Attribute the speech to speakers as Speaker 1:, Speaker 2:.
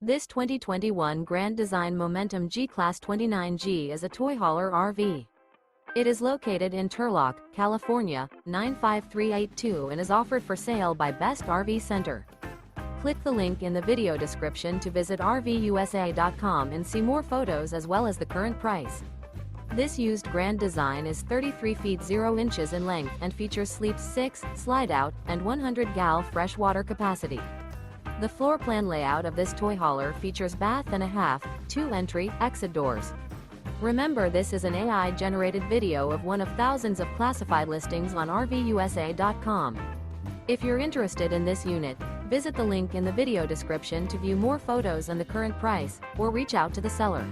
Speaker 1: This 2021 Grand Design Momentum G-Class 29G is a toy hauler RV. It is located in Turlock, California, 95382 and is offered for sale by Best RV Center. Click the link in the video description to visit RVUSA.com and see more photos as well as the current price. This used Grand Design is 33 feet 0 inches in length and features sleeps 6, slide-out, and 100 gal freshwater capacity. The floor plan layout of this toy hauler features bath and a half, 2 entry, exit doors. Remember, this is an AI-generated video of one of thousands of classified listings on RVUSA.com. If you're interested in this unit, visit the link in the video description to view more photos and the current price, or reach out to the seller.